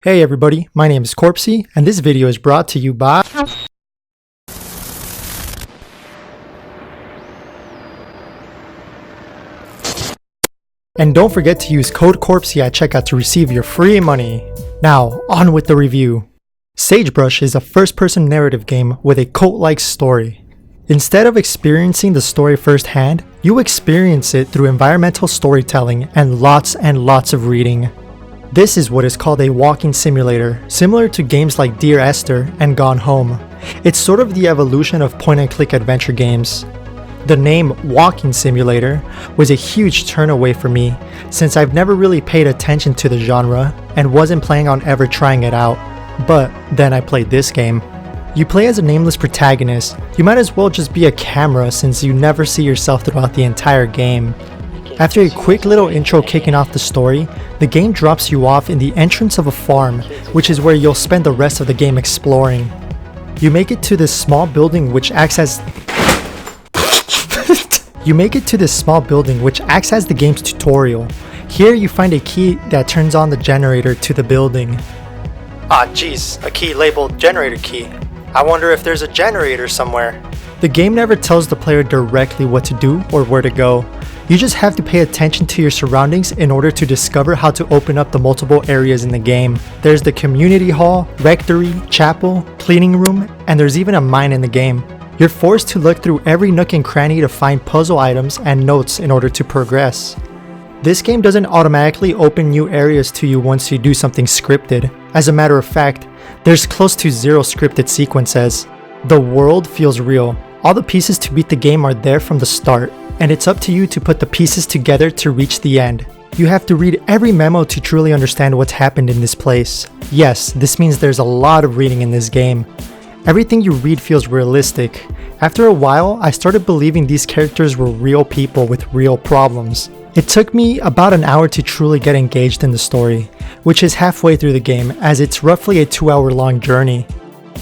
Hey everybody, my name is Corpsi, and this video is brought to you by... And don't forget to use code Corpsi at checkout to receive your free money. Now, on with the review. Sagebrush is a first-person narrative game with a cult-like story. Instead of experiencing the story firsthand, you experience it through environmental storytelling and lots of reading. This is what is called a walking simulator, similar to games like Dear Esther and Gone Home. It's sort of the evolution of point-and-click adventure games. The name Walking Simulator was a huge turn away for me, since I've never really paid attention to the genre and wasn't planning on ever trying it out. But then I played this game. You play as a nameless protagonist. You might as well just be a camera since you never see yourself throughout the entire game. After a quick little intro kicking off the story, the game drops you off in the entrance of a farm, which is where you'll spend the rest of the game exploring. You make it to this small building which acts as the game's tutorial. Here you find a key that turns on the generator to the building. Ah jeez, a key labeled generator key. I wonder if there's a generator somewhere. The game never tells the player directly what to do or where to go. You just have to pay attention to your surroundings in order to discover how to open up the multiple areas in the game. There's the community hall, rectory, chapel, cleaning room, and there's even a mine in the game. You're forced to look through every nook and cranny to find puzzle items and notes in order to progress. This game doesn't automatically open new areas to you once you do something scripted. As a matter of fact, there's close to zero scripted sequences. The world feels real. All the pieces to beat the game are there from the start, and it's up to you to put the pieces together to reach the end. You have to read every memo to truly understand what's happened in this place. Yes, this means there's a lot of reading in this game. Everything you read feels realistic. After a while, I started believing these characters were real people with real problems. It took me about an hour to truly get engaged in the story, which is halfway through the game as it's roughly a 2-hour-long journey.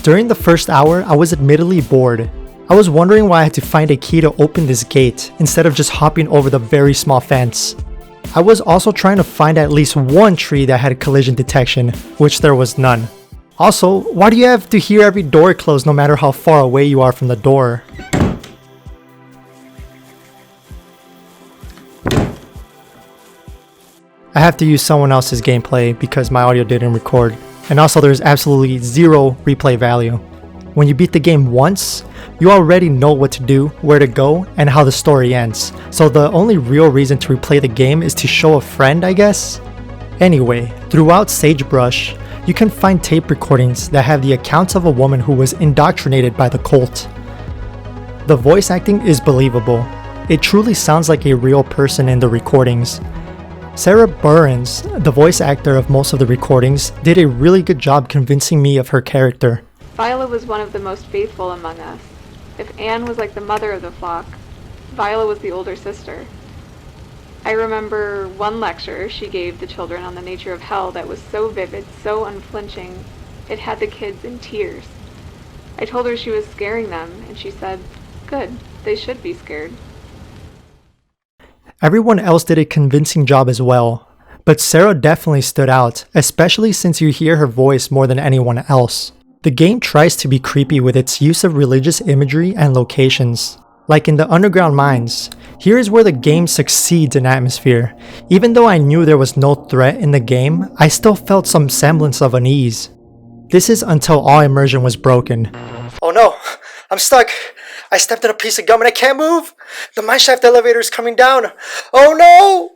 During the first hour, I was admittedly bored. I was wondering why I had to find a key to open this gate instead of just hopping over the very small fence. I was also trying to find at least one tree that had collision detection, which there was none. Also, why do you have to hear every door close no matter how far away you are from the door? I have to use someone else's gameplay because my audio didn't record, and also there's absolutely zero replay value. When you beat the game once, you already know what to do, where to go, and how the story ends, so the only real reason to replay the game is to show a friend, I guess? Anyway, throughout Sagebrush, you can find tape recordings that have the accounts of a woman who was indoctrinated by the cult. The voice acting is believable. It truly sounds like a real person in the recordings. Sarah Burns, the voice actor of most of the recordings, did a really good job convincing me of her character. Viola was one of the most faithful among us. If Anne was like the mother of the flock, Viola was the older sister. I remember one lecture she gave the children on the nature of hell that was so vivid, so unflinching, it had the kids in tears. I told her she was scaring them, and she said, "Good, they should be scared." Everyone else did a convincing job as well, but Sarah definitely stood out, especially since you hear her voice more than anyone else. The game tries to be creepy with its use of religious imagery and locations. Like in the underground mines, here is where the game succeeds in atmosphere. Even though I knew there was no threat in the game, I still felt some semblance of unease. This is until all immersion was broken. Oh no, I'm stuck! I stepped in a piece of gum and I can't move! The mineshaft elevator is coming down! Oh no!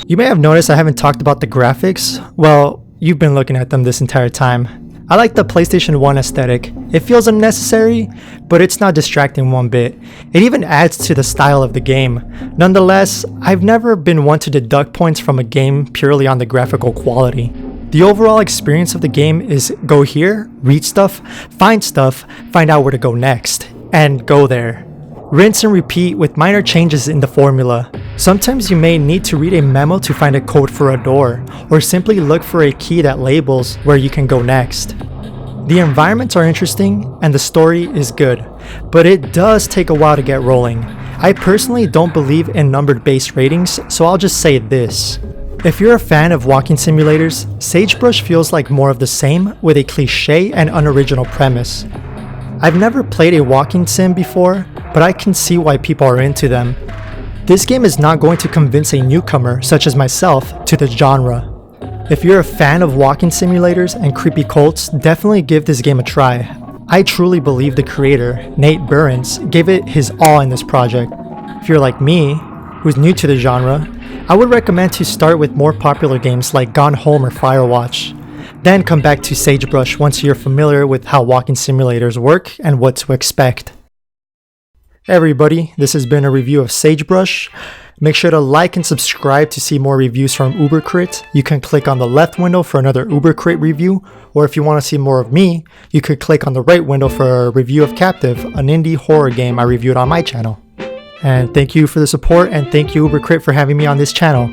You may have noticed I haven't talked about the graphics. Well, you've been looking at them this entire time. I like the PlayStation 1 aesthetic. It feels unnecessary, but it's not distracting one bit. It even adds to the style of the game. Nonetheless, I've never been one to deduct points from a game purely on the graphical quality. The overall experience of the game is go here, read stuff, find out where to go next, and go there. Rinse and repeat with minor changes in the formula. Sometimes you may need to read a memo to find a code for a door, or simply look for a key that labels where you can go next. The environments are interesting and the story is good, but it does take a while to get rolling. I personally don't believe in numbered based ratings, so I'll just say this. If you're a fan of walking simulators, Sagebrush feels like more of the same with a cliche and unoriginal premise. I've never played a walking sim before, but I can see why people are into them. This game is not going to convince a newcomer such as myself to the genre. If you're a fan of walking simulators and creepy cults, definitely give this game a try. I truly believe the creator, Nate Burns, gave it his all in this project. If you're like me, who's new to the genre, I would recommend to start with more popular games like Gone Home or FIREWATCH. Then come back to Sagebrush once you're familiar with how walking simulators work and what to expect. Hey everybody, this has been a review of Sagebrush. Make sure to like and subscribe to see more reviews from UberCrit. You can click on the left window for another UberCrit review, or if you want to see more of me, you could click on the right window for a review of Captive, an indie horror game I reviewed on my channel. And thank you for the support, and thank you UberCrit for having me on this channel.